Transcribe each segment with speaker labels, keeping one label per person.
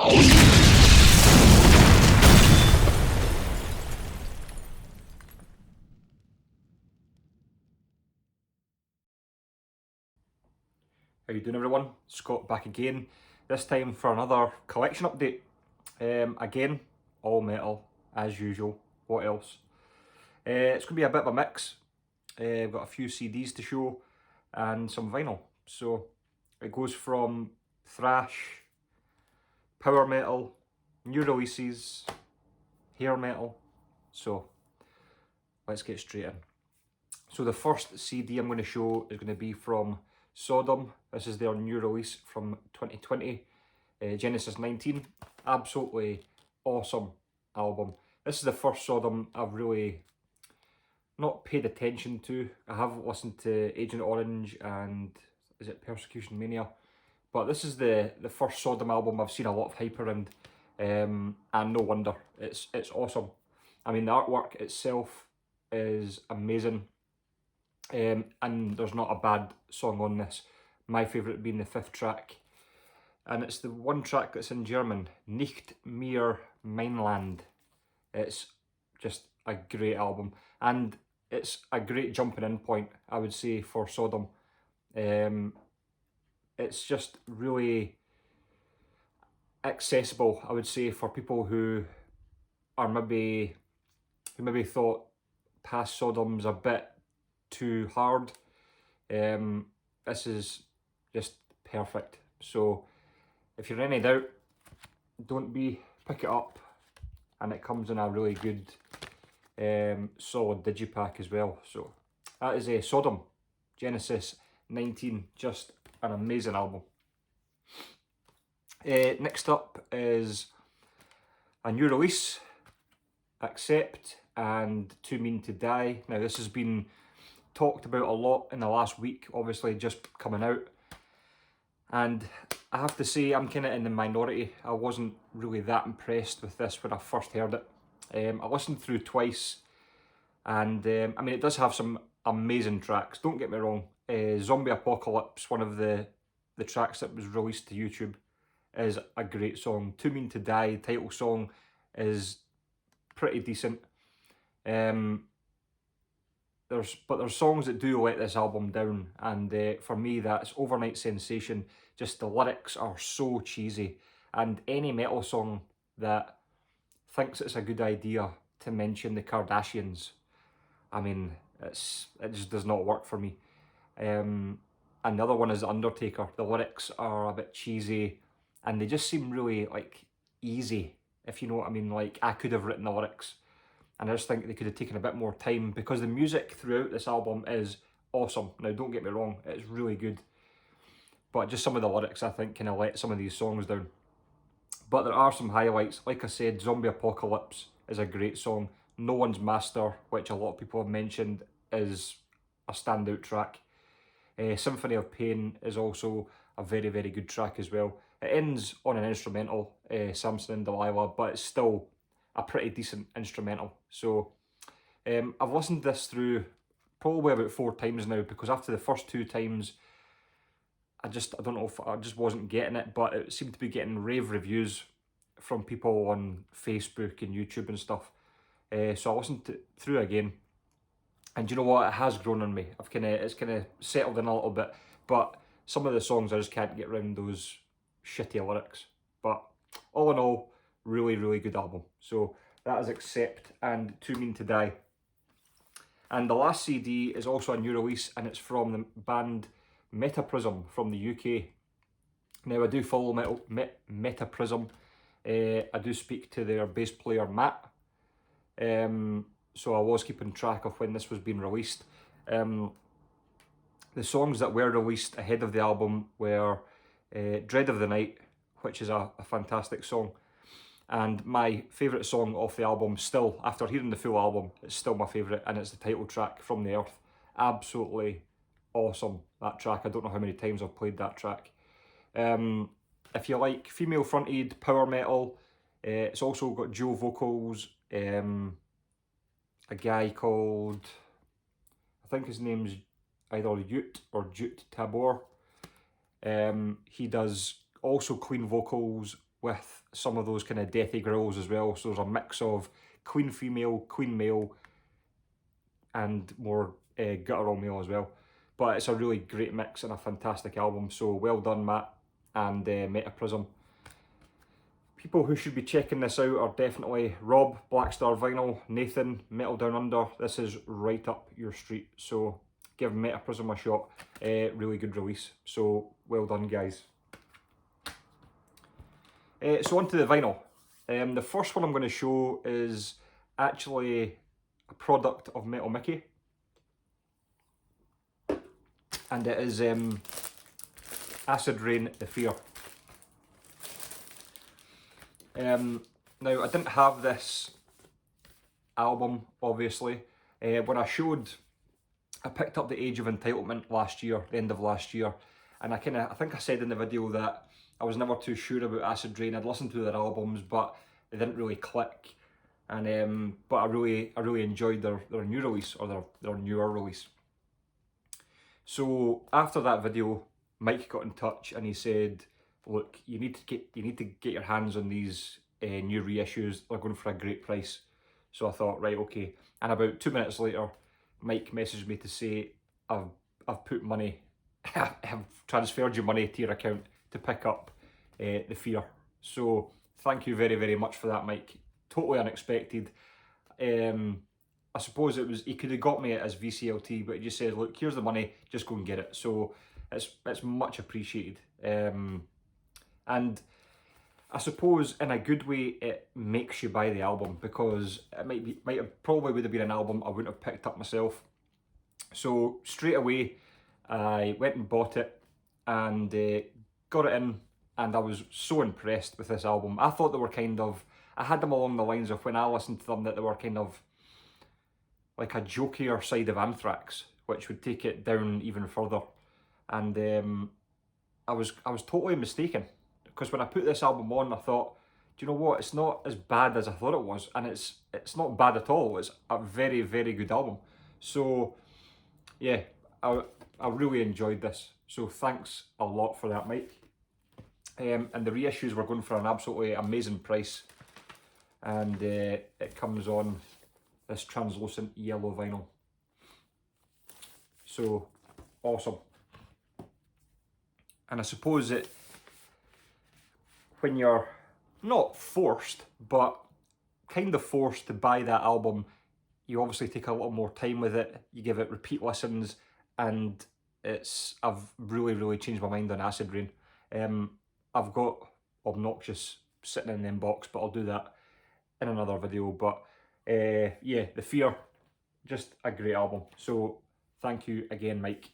Speaker 1: How you doing, everyone? Scott back again, this time for another collection update. Again, all metal as usual. What else? It's going to be a bit of a mix. I've got a few CDs to show and some vinyl. So it goes from thrash, power metal, new releases, hair metal. So let's get straight in. So the first CD I'm going to show is going to be from Sodom. This is their new release from 2020, Genesis 19. Absolutely awesome album. This is the first Sodom I've really not paid attention to. I have listened to Agent Orange and is it Persecution Mania, but this is the first Sodom album I've seen a lot of hype around, and no wonder. It's awesome. I mean, the artwork itself is amazing. And there's not a bad song on this. My favourite being the 5th track. And it's the one track that's in German, Nicht mehr mein Land. It's just a great album. And it's a great jumping in point, I would say, for Sodom. It's just really accessible, I would say, for people who are maybe thought past Sodom's a bit too hard. This is just perfect. So if you're in any doubt, pick it up, and it comes in a really good solid digipack as well. So that is a Sodom, Genesis 19, just an amazing album. Next up is a new release, Accept and Too Mean to Die. Now this has been talked about a lot in the last week, obviously just coming out, and I have to say I'm kind of in the minority. I wasn't really that impressed with this when I first heard it. I listened through twice, and I mean, it does have some amazing tracks, don't get me wrong. Zombie Apocalypse, one of the tracks that was released to YouTube, is a great song. Too Mean to Die, title song, is pretty decent. There's songs that do let this album down, and for me that's Overnight Sensation. Just the lyrics are so cheesy, and any metal song that thinks it's a good idea to mention the Kardashians, I mean, it just does not work for me. And the other one is The Undertaker. The lyrics are a bit cheesy, and they just seem really like easy, if you know what I mean. Like, I could have written the lyrics. And I just think they could have taken a bit more time, because the music throughout this album is awesome. Now, don't get me wrong, it's really good. But just some of the lyrics, I think, kind of let some of these songs down. But there are some highlights. Like I said, Zombie Apocalypse is a great song. No One's Master, which a lot of people have mentioned, is a standout track. Symphony of Pain is also a very, very good track as well. It ends on an instrumental, Samson and Delilah, but it's still a pretty decent instrumental. So I've listened this through probably about 4 times now, because after the first 2 times I don't know if I just wasn't getting it, but it seemed to be getting rave reviews from people on Facebook and YouTube and stuff. So I listened through again, and you know what, it has grown on me. It's kind of settled in a little bit, but some of the songs I just can't get around those shitty lyrics. But all in all, really, really good album. So that is Accept and Too Mean to Die. And the last CD is also a new release, and it's from the band Metaprism from the UK. Now, I do follow Metaprism. I do speak to their bass player Matt. So I was keeping track of when this was being released. The songs that were released ahead of the album were Dread of the Night, which is a fantastic song. And my favourite song off the album, still, after hearing the full album, it's still my favourite, and it's the title track, From the Earth. Absolutely awesome, that track. I don't know how many times I've played that track. If you like female-fronted power metal, it's also got dual vocals. A guy called, I think his name's either Ute or Jute Tabor. He does also clean vocals with some of those kind of deathy growls as well. So there's a mix of clean female, clean male, and more guttural male as well. But it's a really great mix and a fantastic album. So well done, Matt and Metaprism. People who should be checking this out are definitely Rob, Black Star Vinyl, Nathan, Metal Down Under. This is right up your street. So give Metaprism a shot. Really good release. So well done, guys. So on to the vinyl. The first one I'm going to show is actually a product of Metal Mickey. And it is Acid Rain The Fear. Now, I didn't have this album, obviously. When I picked up The Age of Entitlement last year, the end of last year, and I think I said in the video that I was never too sure about Acid Rain. I'd listened to their albums, but they didn't really click. And but I really enjoyed their new release, or their newer release. So after that video, Mike got in touch and he said, "Look, you need to get your hands on these new reissues. They're going for a great price." So I thought, right, okay. And about 2 minutes later, Mike messaged me to say, "I've put money, I've transferred your money to your account to pick up The Fear." So thank you very, very much for that, Mike. Totally unexpected. I suppose he could have got me it as VCLT, but he just said, "Look, here's the money, just go and get it." So it's much appreciated. And I suppose in a good way it makes you buy the album, because it probably would have been an album I wouldn't have picked up myself. So straight away I went and bought it and got it in, and I was so impressed with this album. I thought they were I had them along the lines of, when I listened to them, that they were kind of like a jokier side of Anthrax, which would take it down even further. And I was totally mistaken, because when I put this album on, I thought, do you know what? It's not as bad as I thought it was, and it's not bad at all. It's a very, very good album. So yeah, I really enjoyed this. So thanks a lot for that, Mike. And the reissues were going for an absolutely amazing price, and it comes on this translucent yellow vinyl. So awesome. And I suppose when you're not forced, but kind of forced to buy that album, you obviously take a little more time with it, you give it repeat listens, and I've really, really changed my mind on Acid Rain. I've got Obnoxious sitting in the inbox, but I'll do that in another video. But yeah, The Fear, just a great album. So thank you again, Mike.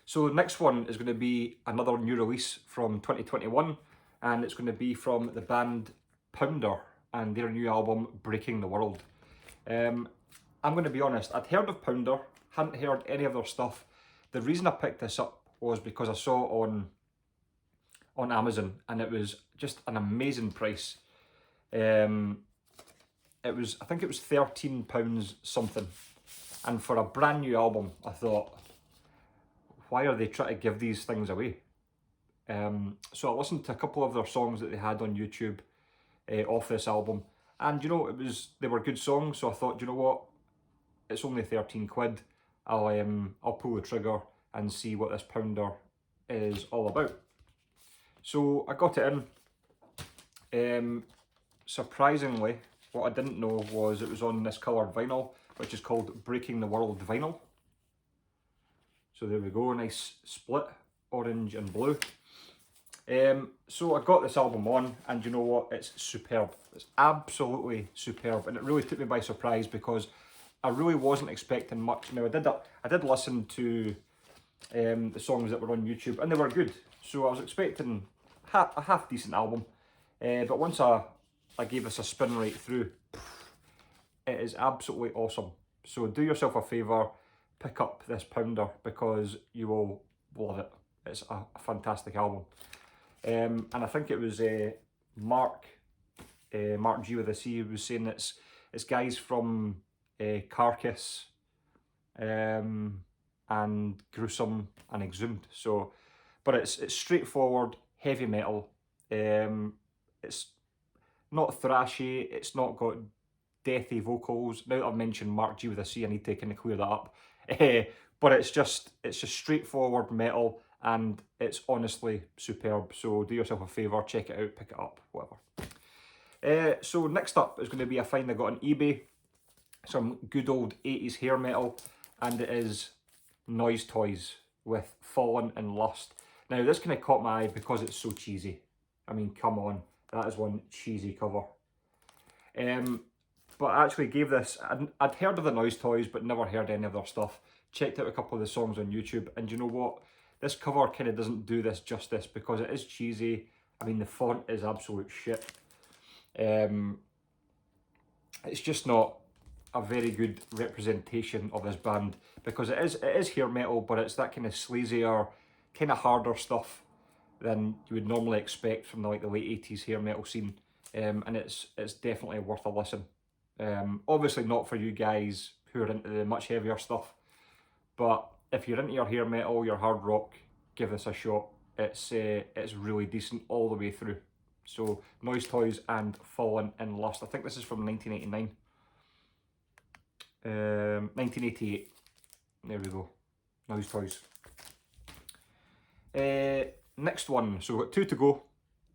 Speaker 1: So the next one is going to be another new release from 2021, and it's going to be from the band Pounder and their new album Breaking the World. I'm going to be honest, I'd heard of Pounder, hadn't heard any of their stuff. The reason I picked this up was because I saw it on Amazon, and it was just an amazing price. I think it was £13 something, and for a brand new album, I thought, why are they trying to give these things away? So I listened to a couple of their songs that they had on YouTube off this album, and you know, they were good songs. So I thought, you know what, it's only 13 quid. I'll pull the trigger and see what this Pounder is all about. So I got it in. Surprisingly, what I didn't know was it was on this coloured vinyl, which is called Breaking the World Vinyl. So there we go, nice split, orange and blue. So I got this album on, and you know what, it's superb. It's absolutely superb, and it really took me by surprise, because I really wasn't expecting much. Now I did listen to the songs that were on YouTube, and they were good. So I was expecting a half decent album, but once I gave this a spin right through, it is absolutely awesome. So do yourself a favour, pick up this Pounder, because you will love it. It's a fantastic album. And I think it was Mark G with a C who was saying it's guys from Carcass and Gruesome and Exhumed. So, but it's straightforward heavy metal. It's not thrashy, it's not got deathy vocals. Now that I've mentioned Mark G with a C, I need to kind of clear that up. But it's just straightforward metal, and it's honestly superb. So do yourself a favour, check it out, pick it up, whatever. So next up is going to be a find I got on eBay. Some good old 80s hair metal, and it is Noise Toys with Fallen and Lust. Now this kind of caught my eye because it's so cheesy. I mean, come on, that is one cheesy cover. But I actually gave this, I'd heard of the Noise Toys but never heard any of their stuff. Checked out a couple of the songs on YouTube, and you know what? This cover kind of doesn't do this justice because it is cheesy. I mean, the font is absolute shit. It's just not a very good representation of this band, because it is hair metal, but it's that kind of sleazier, kind of harder stuff than you would normally expect from the late 80s hair metal scene. And it's definitely worth a listen. Obviously not for you guys who are into the much heavier stuff, but if you're into your hair metal, your hard rock, give this a shot. It's really decent all the way through. So Noise Toys and Fallen in Lust. I think this is from 1989. 1988. There we go. Noise Toys. Next one. So we've got 2 to go.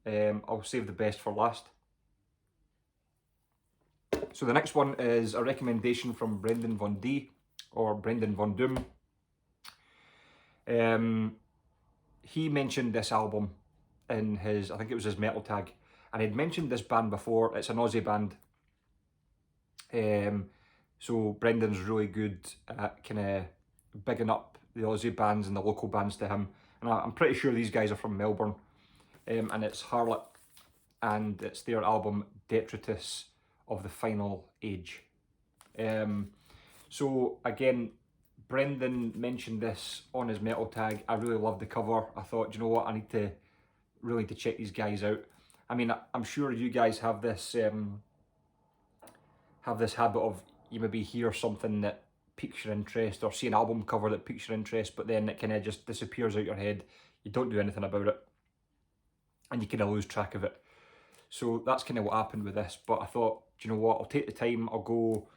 Speaker 1: I'll save the best for last. So the next one is a recommendation from Brendan Von D, or Brendan Von Doom. He mentioned this album in his, I think it was his metal tag, and he'd mentioned this band before. It's an Aussie band. So Brendan's really good at kind of bigging up the Aussie bands and the local bands to him. And I'm pretty sure these guys are from Melbourne. And it's Harlot, and it's their album Detritus of the Final Age. So again, Brendan mentioned this on his metal tag. I really loved the cover. I thought, you know what, I need to really check these guys out. I mean, I'm sure you guys have this habit of, you maybe hear something that piques your interest, or see an album cover that piques your interest, but then it kind of just disappears out your head. You don't do anything about it, and you kind of lose track of it. So that's kind of what happened with this. But I thought, do you know what, I'll take the time, I'll go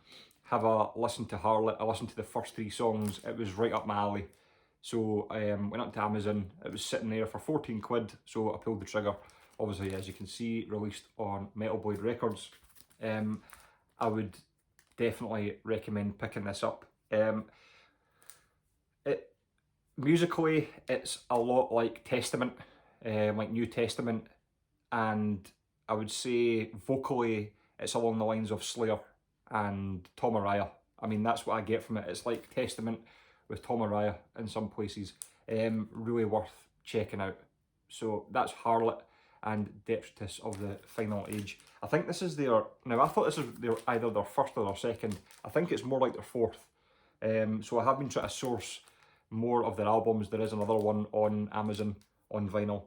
Speaker 1: have a listen to Harlot. I listened to the first 3 songs, it was right up my alley. So I went up to Amazon, it was sitting there for 14 quid, so I pulled the trigger. Obviously, as you can see, released on Metal Blade Records. I would definitely recommend picking this up. Musically, it's a lot like Testament, like New Testament, and I would say vocally it's along the lines of Slayer and Tom Araya. I mean, that's what I get from it. It's like Testament with Tom Araya in some places. Really worth checking out. So that's Harlot and Detritus of the Final Age. I think this is their, now I thought this is either their first or their second. I think it's more like their fourth. So I have been trying to source more of their albums. There is another one on Amazon on vinyl.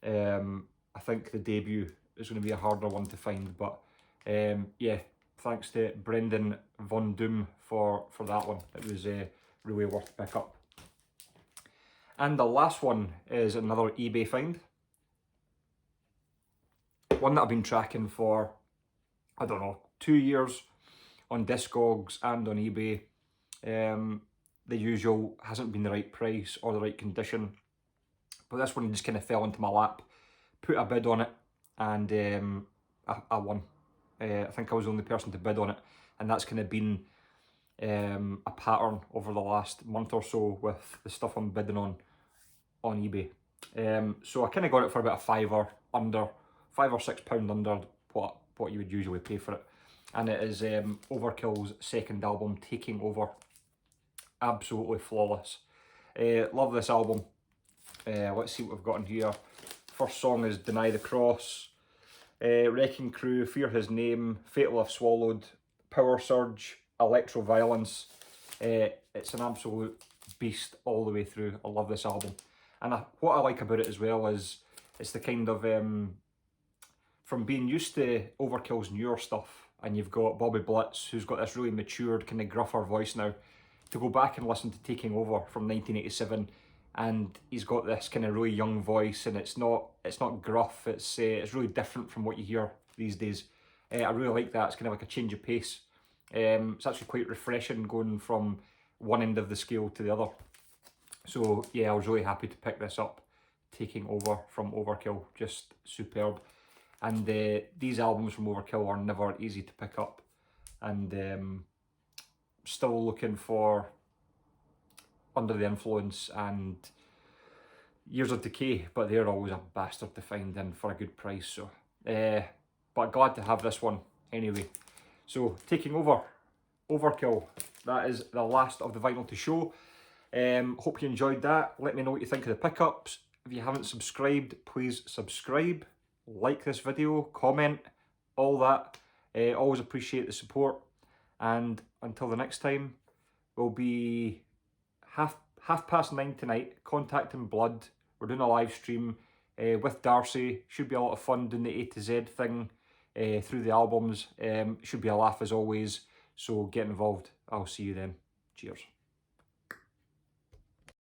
Speaker 1: I think the debut is going to be a harder one to find, but yeah, thanks to Brendan Von Doom for that one. It was really worth the pick up. And the last one is another eBay find. One that I've been tracking for, I don't know, 2 years on Discogs and on eBay. The usual, hasn't been the right price or the right condition, but this one just kind of fell into my lap. Put a bid on it, and I won. I think I was the only person to bid on it, and that's kind of been a pattern over the last month or so with the stuff I'm bidding on eBay. So I kind of got it for about a £5 or under, £5 or £6 under what you would usually pay for it, and it is Overkill's second album, Taking Over. Absolutely flawless. Love this album. Let's see what we've got in here. First song is Deny the Cross, Wrecking Crew, Fear His Name, Fatal If Swallowed, Power Surge, Electro Violence. It's an absolute beast all the way through. I love this album. And what I like about it as well is it's the kind of, from being used to Overkill's newer stuff, and you've got Bobby Blitz, who's got this really matured, kind of gruffer voice now, to go back and listen to Taking Over from 1987, and he's got this kind of really young voice, and it's not gruff. It's really different from what you hear these days. I really like that. It's kind of like a change of pace. It's actually quite refreshing going from one end of the scale to the other. So yeah, I was really happy to pick this up. Taking Over from Overkill, just superb. And these albums from Overkill are never easy to pick up. And still looking for Under the Influence and Years of Decay, but they're always a bastard to find in for a good price. So, but glad to have this one anyway. So, Taking Over, Overkill. That is the last of the vinyl to show. Hope you enjoyed that. Let me know what you think of the pickups. If you haven't subscribed, please subscribe. Like this video, comment, all that. Always appreciate the support. And until the next time, we'll be half past 9 tonight, Contacting Blood. We're doing a live stream with Darcy. Should be a lot of fun doing the A to Z thing through the albums. Should be a laugh as always. So get involved. I'll see you then. Cheers.